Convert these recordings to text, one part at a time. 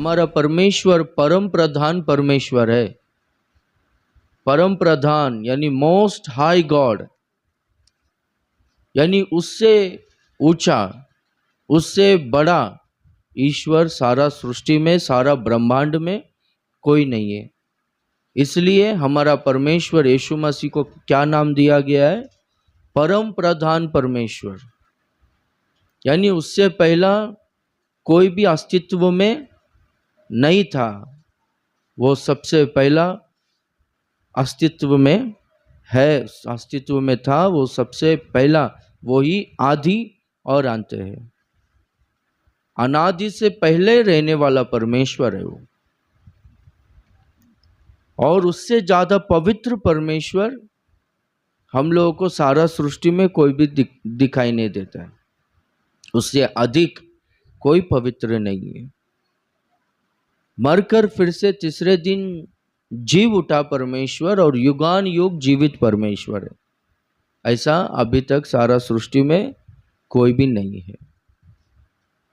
हमारा परमेश्वर परम प्रधान परमेश्वर है। परम प्रधान यानी मोस्ट हाई गॉड, यानी उससे ऊंचा, उससे बड़ा ईश्वर सारा सृष्टि में, सारा ब्रह्मांड में कोई नहीं है। इसलिए हमारा परमेश्वर यीशु मसीह को क्या नाम दिया गया है? परम प्रधान परमेश्वर। यानी उससे पहला कोई भी अस्तित्व में नहीं था, वो सबसे पहला अस्तित्व में है, अस्तित्व में था, वो सबसे पहला, वो ही आदि और अंत है। अनादि से पहले रहने वाला परमेश्वर है वो। और उससे ज्यादा पवित्र परमेश्वर हम लोगों को सारा सृष्टि में कोई भी दिखाई नहीं देता है। उससे अधिक कोई पवित्र नहीं है। मरकर फिर से तीसरे दिन जीव उठा परमेश्वर और युगान युग जीवित परमेश्वर है। ऐसा अभी तक सारा सृष्टि में कोई भी नहीं है।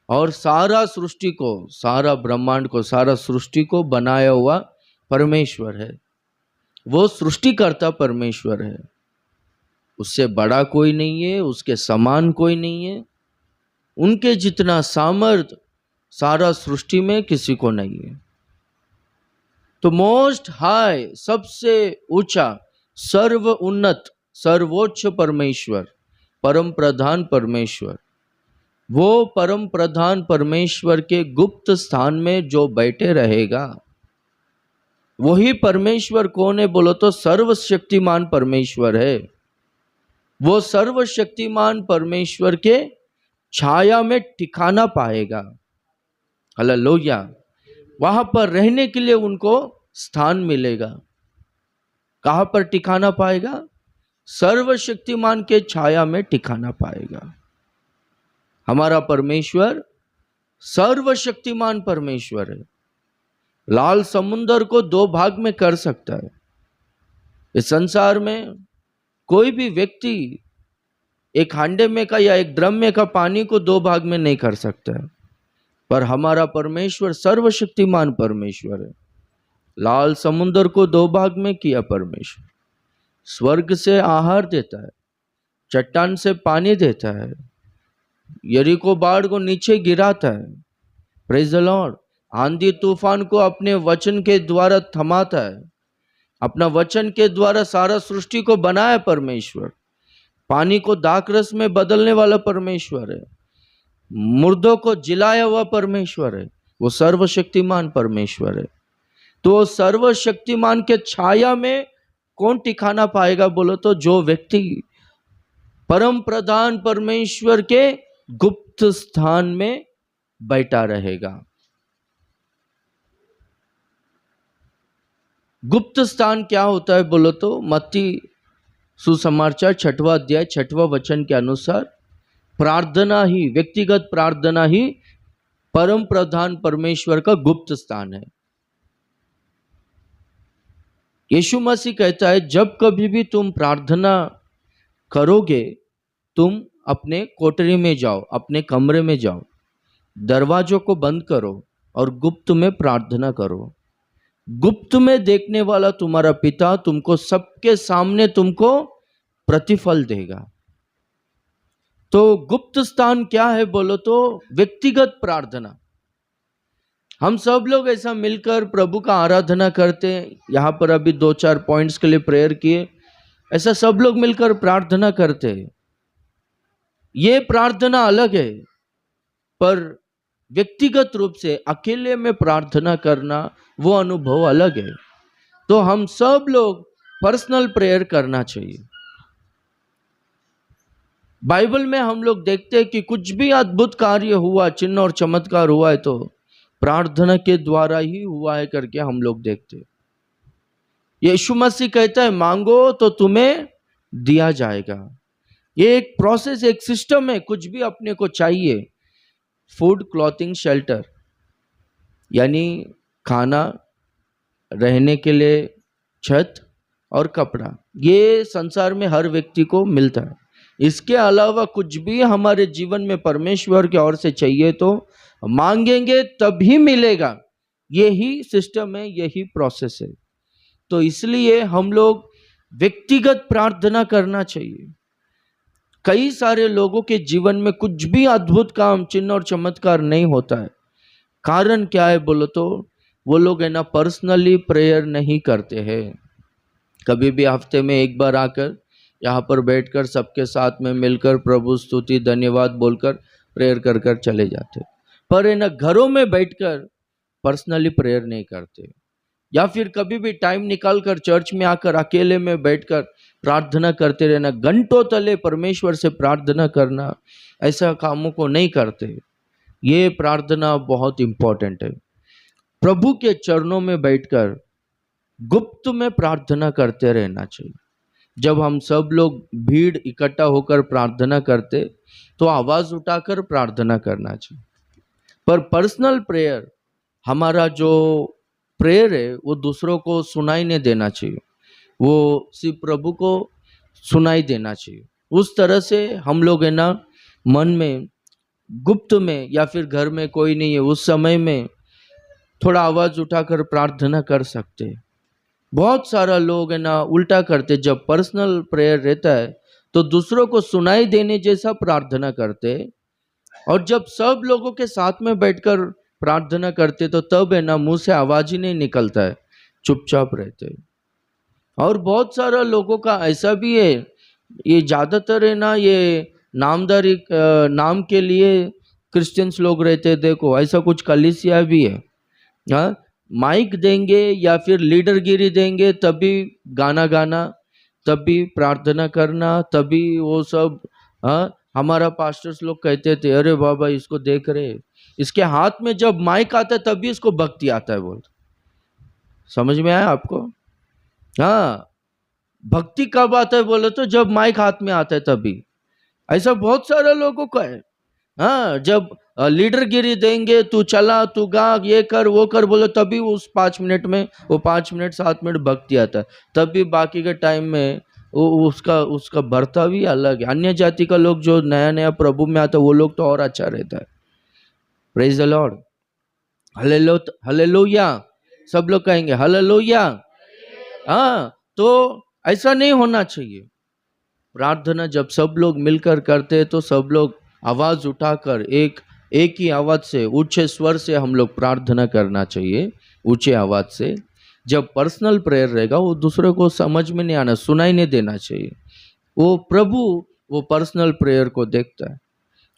और सारा सृष्टि को, सारा ब्रह्मांड को, सारा सृष्टि को बनाया हुआ परमेश्वर है। वो सृष्टिकर्ता परमेश्वर है। उससे बड़ा कोई नहीं है, उसके समान कोई नहीं है। उनके जितना सामर्थ सारा सृष्टि में किसी को नहीं है। तो मोस्ट हाई, सबसे ऊंचा, सर्व उन्नत, सर्वोच्च परमेश्वर, परम प्रधान परमेश्वर, वो परम प्रधान परमेश्वर के गुप्त स्थान में जो बैठे रहेगा, वही परमेश्वर कौन है बोलो तो सर्वशक्तिमान परमेश्वर है। वो सर्वशक्तिमान परमेश्वर के छाया में ठिकाना पाएगा। हालेलुया। वहां पर रहने के लिए उनको स्थान मिलेगा। कहां पर ठिकाना पाएगा? सर्वशक्तिमान के छाया में ठिकाना पाएगा। हमारा परमेश्वर सर्वशक्तिमान परमेश्वर है। लाल समुंदर को दो भाग में कर सकता है। इस संसार में कोई भी व्यक्ति एक हांडे में का या एक ड्रम में का पानी को दो भाग में नहीं कर सकता है, पर हमारा परमेश्वर सर्वशक्तिमान परमेश्वर है। लाल समुंदर को दो भाग में किया परमेश्वर। स्वर्ग से आहार देता है, चट्टान से पानी देता है, यरीको बाढ़ को नीचे गिराता है। Praise the Lord. आंधी तूफान को अपने वचन के द्वारा थमाता है। अपना वचन के द्वारा सारा सृष्टि को बनाया परमेश्वर। पानी को दाखरस में बदलने वाला परमेश्वर है। मुर्दों को जिलाया हुआ परमेश्वर है। वो सर्वशक्तिमान परमेश्वर है। तो सर्वशक्तिमान के छाया में कौन ठिकाना पाएगा बोलो तो जो व्यक्ति परम प्रधान परमेश्वर के गुप्त स्थान में बैठा रहेगा। गुप्त स्थान क्या होता है बोलो तो मत्ती सुसमाचार 6वां अध्याय 6वां वचन के अनुसार प्रार्थना ही, व्यक्तिगत प्रार्थना ही परम प्रधान परमेश्वर का गुप्त स्थान है। यीशु मसीह कहता है जब कभी भी तुम प्रार्थना करोगे, तुम अपने कोठरी में जाओ, अपने कमरे में जाओ, दरवाजों को बंद करो और गुप्त में प्रार्थना करो। गुप्त में देखने वाला तुम्हारा पिता तुमको सबके सामने तुमको प्रतिफल देगा। तो गुप्त स्थान क्या है बोलो तो व्यक्तिगत प्रार्थना। हम सब लोग ऐसा मिलकर प्रभु का आराधना करते हैं। यहाँ पर अभी 2-4 पॉइंट्स के लिए प्रेयर किए, ऐसा सब लोग मिलकर प्रार्थना करते हैं। ये प्रार्थना अलग है, पर व्यक्तिगत रूप से अकेले में प्रार्थना करना वो अनुभव अलग है। तो हम सब लोग पर्सनल प्रेयर करना चाहिए। बाइबल में हम लोग देखते हैं कि कुछ भी अद्भुत कार्य हुआ, चिन्ह और चमत्कार हुआ है तो प्रार्थना के द्वारा ही हुआ है करके हम लोग देखते हैं। यीशु मसीह कहता है मांगो तो तुम्हें दिया जाएगा। ये एक प्रोसेस, एक सिस्टम है। कुछ भी अपने को चाहिए, फूड, क्लॉथिंग, शेल्टर, यानी खाना, रहने के लिए छत और कपड़ा, ये संसार में हर व्यक्ति को मिलता है। इसके अलावा कुछ भी हमारे जीवन में परमेश्वर की ओर से चाहिए तो मांगेंगे तभी मिलेगा। यही सिस्टम है, यही प्रोसेस है। तो इसलिए हम लोग व्यक्तिगत प्रार्थना करना चाहिए। कई सारे लोगों के जीवन में कुछ भी अद्भुत काम, चिन्ह और चमत्कार नहीं होता है। कारण क्या है बोलो तो, वो लोग है ना पर्सनली प्रेयर नहीं करते हैं। कभी भी हफ्ते में एक बार आकर यहाँ पर बैठकर सबके साथ में मिलकर प्रभु स्तुति धन्यवाद बोलकर प्रेयर कर कर चले जाते, पर है ना घरों में बैठकर पर्सनली प्रेयर नहीं करते। या फिर कभी भी टाइम निकाल कर चर्च में आकर अकेले में बैठकर प्रार्थना करते रहना, घंटों तले परमेश्वर से प्रार्थना करना, ऐसा कामों को नहीं करते। ये प्रार्थना बहुत इंपॉर्टेंट है। प्रभु के चरणों में बैठकर गुप्त में प्रार्थना करते रहना चाहिए। जब हम सब लोग भीड़ इकट्ठा होकर प्रार्थना करते तो आवाज उठाकर प्रार्थना करना चाहिए, पर पर्सनल प्रेयर, हमारा जो प्रेयर है वो दूसरों को सुनाई नहीं देना चाहिए, वो सिर्फ प्रभु को सुनाई देना चाहिए। उस तरह से हम लोग है ना मन में गुप्त में, या फिर घर में कोई नहीं है उस समय में थोड़ा आवाज उठाकर प्रार्थना कर सकते हैं। बहुत सारा लोग है ना उल्टा करते, जब पर्सनल प्रेयर रहता है तो दूसरों को सुनाई देने जैसा प्रार्थना करते, और जब सब लोगों के साथ में बैठकर प्रार्थना करते तो तब है ना मुंह से आवाज ही नहीं निकलता है, चुपचाप रहते। और बहुत सारा लोगों का ऐसा भी है, ये ज्यादातर है ना ये नामदारी नाम के लिए क्रिश्चियंस लोग रहते। देखो ऐसा कुछ कलीसिया भी है, हाँ, माइक देंगे या फिर लीडरगिरी देंगे तभी गाना गाना, तभी प्रार्थना करना, तभी वो सब। हाँ, हमारा पास्टर्स लोग कहते थे अरे बाबा इसको देख रहे, इसके हाथ में जब माइक आता है तभी इसको भक्ति आता है बोल। समझ में आया आपको? हाँ, भक्ति कब आता है बोले तो जब माइक हाथ में आता है तभी। ऐसा बहुत सारे लोगों का है। हाँ, जब लीडरगिरी देंगे, तू चला तू गा ये कर वो कर बोलो, तभी उस 5 मिनट में, वो 5 मिनट 7 मिनट भक्ति आता है। तभी बाकी के टाइम में वो उसका उसका बर्ताव ही अलग है। अन्य जाति का लोग जो नया नया प्रभु में आता है वो लोग तो और अच्छा रहता है। प्रेज द लॉर्ड, हालेलुया, सब लोग कहेंगे हालेलुया। हाँ, तो ऐसा नहीं होना चाहिए। प्रार्थना जब सब लोग मिलकर करते हैं तो सब लोग आवाज उठाकर एक ही आवाज से, ऊंचे स्वर से हम लोग प्रार्थना करना चाहिए, ऊंचे आवाज से। जब पर्सनल प्रेयर रहेगा वो दूसरे को समझ में नहीं आना, सुनाई नहीं देना चाहिए। वो प्रभु वो पर्सनल प्रेयर को देखता है।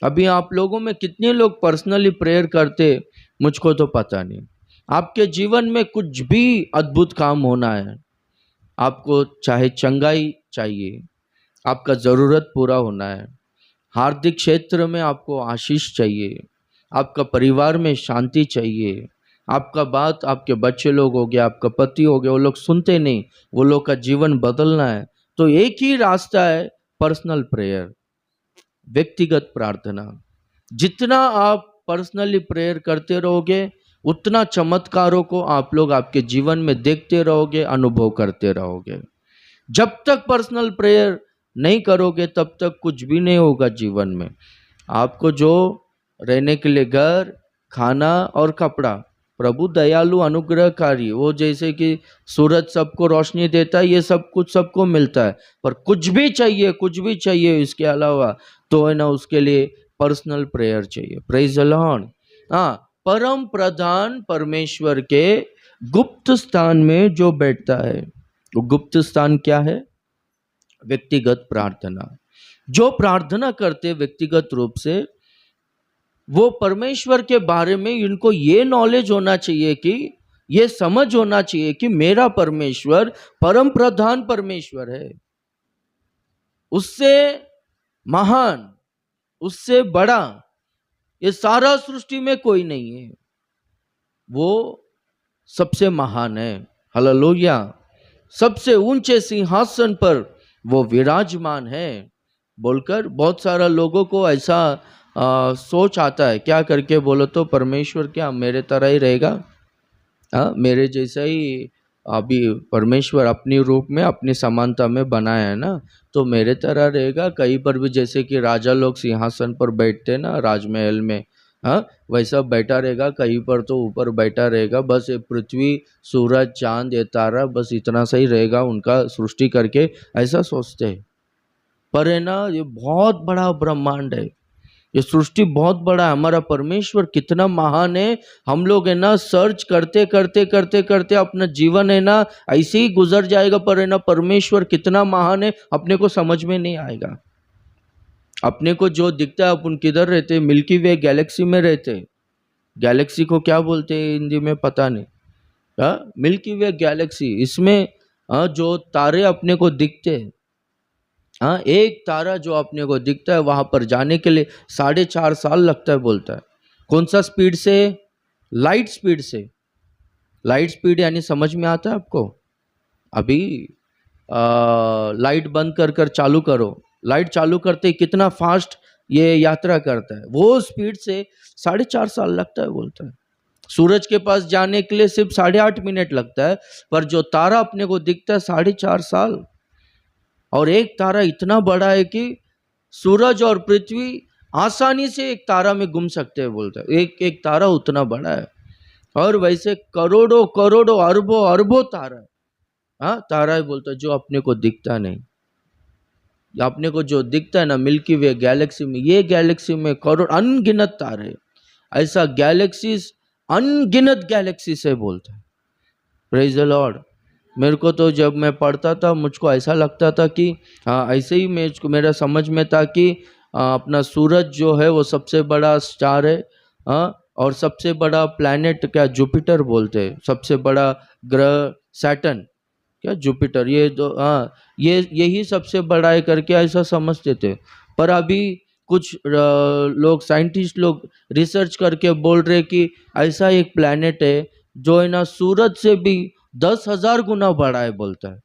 अभी आप लोगों में कितने लोग पर्सनली प्रेयर करते मुझको तो पता नहीं। आपके जीवन में कुछ भी अद्भुत काम होना है, आपको चाहे चंगाई चाहिए, आपका ज़रूरत पूरा होना है, हार्दिक क्षेत्र में आपको आशीष चाहिए, आपका परिवार में शांति चाहिए, आपका बात आपके बच्चे लोग हो गए, आपका पति हो गया, वो लोग सुनते नहीं, वो लोग का जीवन बदलना है, तो एक ही रास्ता है पर्सनल प्रेयर, व्यक्तिगत प्रार्थना। जितना आप पर्सनली प्रेयर करते रहोगे उतना चमत्कारों को आप लोग आपके जीवन में देखते रहोगे, अनुभव करते रहोगे। जब तक पर्सनल प्रेयर नहीं करोगे तब तक कुछ भी नहीं होगा जीवन में। आपको जो रहने के लिए घर, खाना और कपड़ा, प्रभु दयालु अनुग्रहकारी, वो जैसे कि सूरज सबको रोशनी देता है, ये सब कुछ सबको मिलता है, पर कुछ भी चाहिए इसके अलावा तो है ना उसके लिए पर्सनल प्रेयर चाहिए। Praise the Lord. हाँ, परम प्रधान परमेश्वर के गुप्त स्थान में जो बैठता है, वो गुप्त स्थान क्या है? व्यक्तिगत प्रार्थना। जो प्रार्थना करते व्यक्तिगत रूप से, वो परमेश्वर के बारे में इनको ये नॉलेज होना चाहिए कि, ये समझ होना चाहिए कि मेरा परमेश्वर परम प्रधान परमेश्वर है, उससे महान, उससे बड़ा ये सारा सृष्टि में कोई नहीं है, वो सबसे महान है। हालेलुया। सबसे ऊंचे सिंहासन पर वो विराजमान है बोलकर बहुत सारा लोगों को ऐसा सोच आता है। क्या करके बोलो तो परमेश्वर क्या मेरे तरह ही रहेगा? मेरे जैसा ही अभी परमेश्वर अपनी रूप में अपनी समानता में बनाया है ना, तो मेरे तरह रहेगा। कहीं पर भी जैसे कि राजा लोग सिंहासन पर बैठते ना राजमहल में, हाँ, वैसा बैठा रहेगा, कहीं पर तो ऊपर बैठा रहेगा, बस ये पृथ्वी, सूरज, चांद, ये तारा, बस इतना सही रहेगा उनका सृष्टि करके, ऐसा सोचते हैं। पर है ना, ये बहुत बड़ा ब्रह्मांड है, ये सृष्टि बहुत बड़ा है, हमारा परमेश्वर कितना महान है। हम लोग है ना सर्च करते करते करते करते अपना जीवन है ना ऐसे ही गुजर जाएगा, पर है ना परमेश्वर कितना महान है अपने को समझ में नहीं आएगा। अपने को जो दिखता है, अपन किधर रहते, मिल्की वे गैलेक्सी में रहते। गैलेक्सी को क्या बोलते हैं हिंदी में पता नहीं। मिल्की वे गैलेक्सी, इसमें जो तारे अपने को दिखते हैं, हाँ, एक तारा जो अपने को दिखता है वहां पर जाने के लिए 4.5 साल लगता है बोलता है। कौन सा स्पीड से? लाइट स्पीड से। लाइट स्पीड यानी समझ में आता है आपको? अभी लाइट बंद कर कर चालू करो, लाइट चालू करते ही कितना फास्ट ये यात्रा करता है, वो स्पीड से 4.5 साल लगता है बोलता है। सूरज के पास जाने के लिए सिर्फ 8.5 मिनट लगता है, पर जो तारा अपने को दिखता है 4.5 साल। और एक तारा इतना बड़ा है कि सूरज और पृथ्वी आसानी से एक तारा में घूम सकते हैं बोलता है। एक एक तारा उतना बड़ा है, और वैसे करोड़ों करोड़ों अरबों अरबों तारा है। हाँ, तारा है बोलता है जो अपने को दिखता नहीं। अपने को जो दिखता है ना मिल्की वे गैलेक्सी में, ये गैलेक्सी में करोड़ अनगिनत तारे, ऐसा गैलेक्सीज अनगिनत गैलेक्सी से बोलता है। Praise the Lord. मेरे को तो जब मैं पढ़ता था मुझको ऐसा लगता था कि ऐसे ही मेरा समझ में था कि अपना सूरज जो है वो सबसे बड़ा स्टार है, और सबसे बड़ा प्लैनेट क्या जुपिटर बोलते हैं, सबसे बड़ा ग्रह सैटर्न क्या जुपिटर, ये दो, ये यही सबसे बड़ा है करके ऐसा समझते थे। पर अभी कुछ लोग, साइंटिस्ट लोग रिसर्च करके बोल रहे कि ऐसा एक प्लैनेट है जो है ना सूरज से भी 10,000 गुना बड़ा है बोलता है,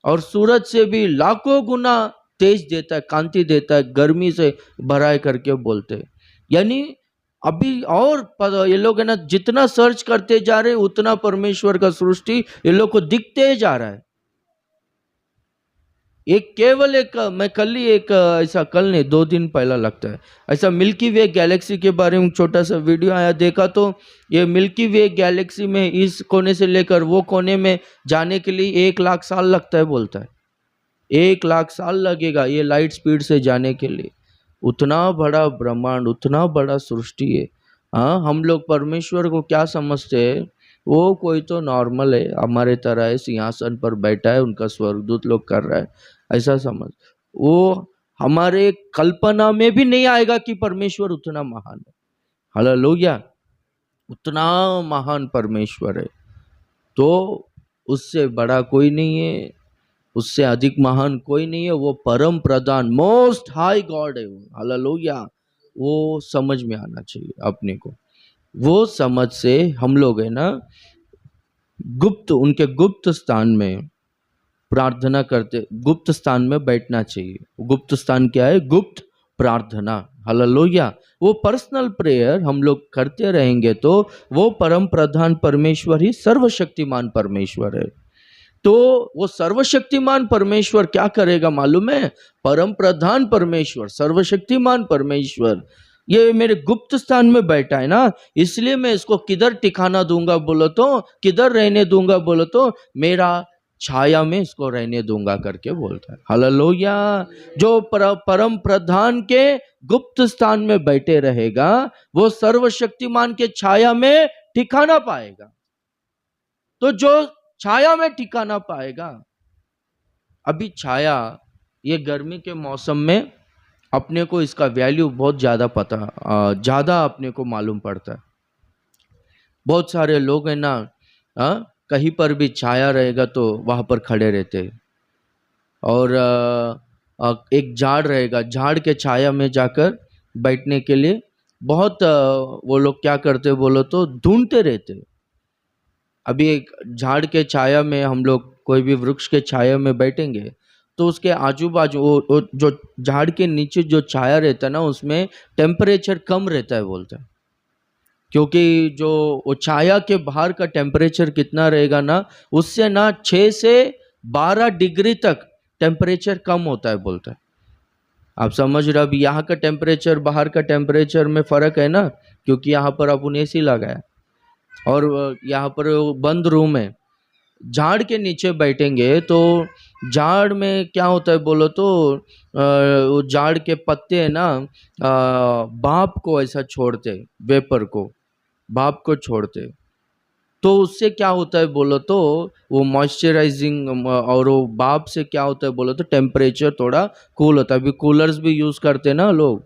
और सूरज से भी लाखों गुना तेज देता है, कांति देता है, गर्मी से भरा है करके बोलते हैं। यानी अभी और ये लोग है ना जितना सर्च करते जा रहे उतना परमेश्वर का सृष्टि ये लोग को दिखते जा रहा है। एक केवल एक, मैं कल ही एक ऐसा, कल नहीं 2 दिन पहला लगता है, ऐसा मिल्की वे गैलेक्सी के बारे में छोटा सा वीडियो आया, देखा तो ये मिल्की वे गैलेक्सी में इस कोने से लेकर वो कोने में जाने के लिए 1 लाख साल लगता है बोलता है। 1 लाख साल लगेगा ये लाइट स्पीड से जाने के लिए। उतना बड़ा ब्रह्मांड, उतना बड़ा सृष्टि है। हाँ, हम लोग परमेश्वर को क्या समझते हैं, वो कोई तो नॉर्मल है, हमारे तरह है, सिंहासन पर बैठा है, उनका स्वर्गदूत लोग कर रहा है, ऐसा समझ। वो हमारे कल्पना में भी नहीं आएगा कि परमेश्वर उतना महान है। हालेलुया। उतना महान परमेश्वर है, तो उससे बड़ा कोई नहीं है, उससे अधिक महान कोई नहीं है। वो परम प्रधान, मोस्ट हाई गॉड है वो। हालेलुया। वो समझ में आना चाहिए अपने को। वो समझ से हम लोग है ना गुप्त, उनके गुप्त स्थान में प्रार्थना करते, गुप्त स्थान में बैठना चाहिए। गुप्त स्थान क्या है? गुप्त प्रार्थना। हालेलुया। वो पर्सनल प्रेयर हम लोग करते रहेंगे तो वो परम प्रधान परमेश्वर ही सर्वशक्तिमान परमेश्वर है। तो वो सर्वशक्तिमान परमेश्वर क्या करेगा मालूम है? परम प्रधान परमेश्वर, सर्वशक्तिमान परमेश्वर ये मेरे गुप्त स्थान में बैठा है ना, इसलिए मैं इसको किधर ठिकाना दूंगा बोलो तो, किधर रहने दूंगा बोलो तो, मेरा छाया में इसको रहने दूंगा करके बोलता है। हालेलुया। जो परम प्रधान के गुप्त स्थान में बैठे रहेगा वो सर्वशक्तिमान के छाया में ठिकाना पाएगा। तो जो छाया में ठिकाना पाएगा, अभी छाया ये गर्मी के मौसम में अपने को इसका वैल्यू बहुत ज़्यादा अपने को मालूम पड़ता है। बहुत सारे लोग हैं ना, कहीं पर भी छाया रहेगा तो वहाँ पर खड़े रहते हैं, और एक झाड़ रहेगा, झाड़ के छाया में जाकर बैठने के लिए बहुत वो लोग क्या करते बोलो तो ढूंढते रहते। अभी एक झाड़ के छाया में हम लोग कोई भी वृक्ष के छाया में बैठेंगे तो उसके आजू बाजू वो जो झाड़ के नीचे जो छाया रहता है ना उसमें टेम्परेचर कम रहता है बोलता है, क्योंकि जो वो छाया के बाहर का टेम्परेचर कितना रहेगा ना, उससे ना 6 से 12 डिग्री तक टेम्परेचर कम होता है बोलता है। आप समझ रहे, अब यहाँ का टेम्परेचर बाहर का टेम्परेचर में फ़र्क है ना, क्योंकि यहाँ पर अपन एसी लगाया और यहाँ पर बंद रूम है। झाड़ के नीचे बैठेंगे तो झाड़ में क्या होता है बोलो तो वो झाड़ के पत्ते है ना भाप को ऐसा छोड़ते, वेपर को, भाप को छोड़ते, तो उससे क्या होता है बोलो तो वो मॉइस्चराइजिंग, और वो भाप से क्या होता है बोलो तो टेम्परेचर थोड़ा कूल होता है। अभी कूलर्स भी यूज़ करते हैं ना लोग,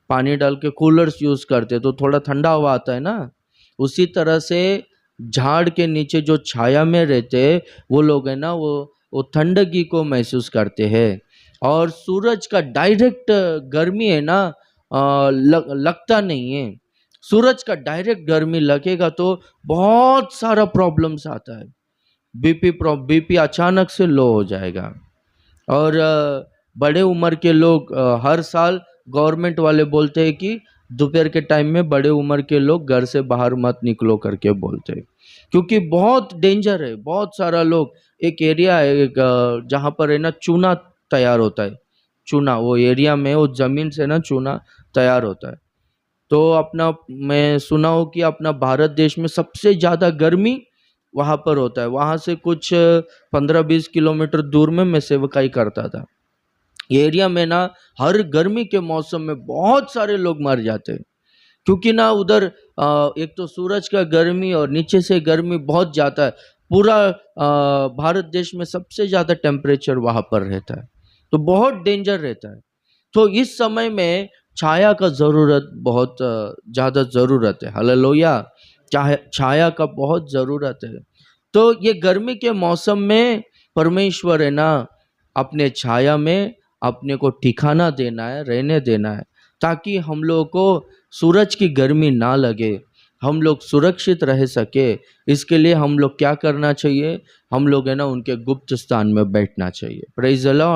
पानी डाल के कूलर्स यूज़ करते हैं तो थोड़ा ठंडा हवा आता है ना। उसी तरह से झाड़ के नीचे जो छाया में रहते हैं वो लोग है ना, वो ठंडगी को महसूस करते हैं। और सूरज का डायरेक्ट गर्मी है ना लगता नहीं है। सूरज का डायरेक्ट गर्मी लगेगा तो बहुत सारा प्रॉब्लम्स आता है। बीपी अचानक से लो हो जाएगा। और बड़े उम्र के लोग हर साल गवर्नमेंट वाले बोलते हैं कि दोपहर के टाइम में बड़े उम्र के लोग घर से बाहर मत निकलो करके बोलते हैं, क्योंकि बहुत डेंजर है। बहुत सारा लोग, एक एरिया है एक जहाँ पर है ना चूना तैयार होता है, चूना वो एरिया में वो ज़मीन से ना चूना तैयार होता है। तो अपना मैं सुना हूँ कि अपना भारत देश में सबसे ज़्यादा गर्मी वहाँ पर होता है। वहाँ से कुछ 15-20 किलोमीटर दूर में मैं सेवकाई करता था। ये एरिया में ना हर गर्मी के मौसम में बहुत सारे लोग मर जाते हैं, क्योंकि ना उधर एक तो सूरज का गर्मी और नीचे से गर्मी बहुत ज़्यादा है। पूरा भारत देश में सबसे ज़्यादा टेम्परेचर वहाँ पर रहता है, तो बहुत डेंजर रहता है। तो इस समय में छाया का ज़रूरत बहुत ज़्यादा ज़रूरत है। हालेलुया, छाया का बहुत ज़रूरत है। तो ये गर्मी के मौसम में परमेश्वर है ना अपने छाया में अपने को ठिकाना देना है, रहने देना है, ताकि हम लोगों को सूरज की गर्मी ना लगे, हम लोग सुरक्षित रह सके। इसके लिए हम लोग क्या करना चाहिए, हम लोग है ना उनके गुप्त स्थान में बैठना चाहिए। Praise the Lord.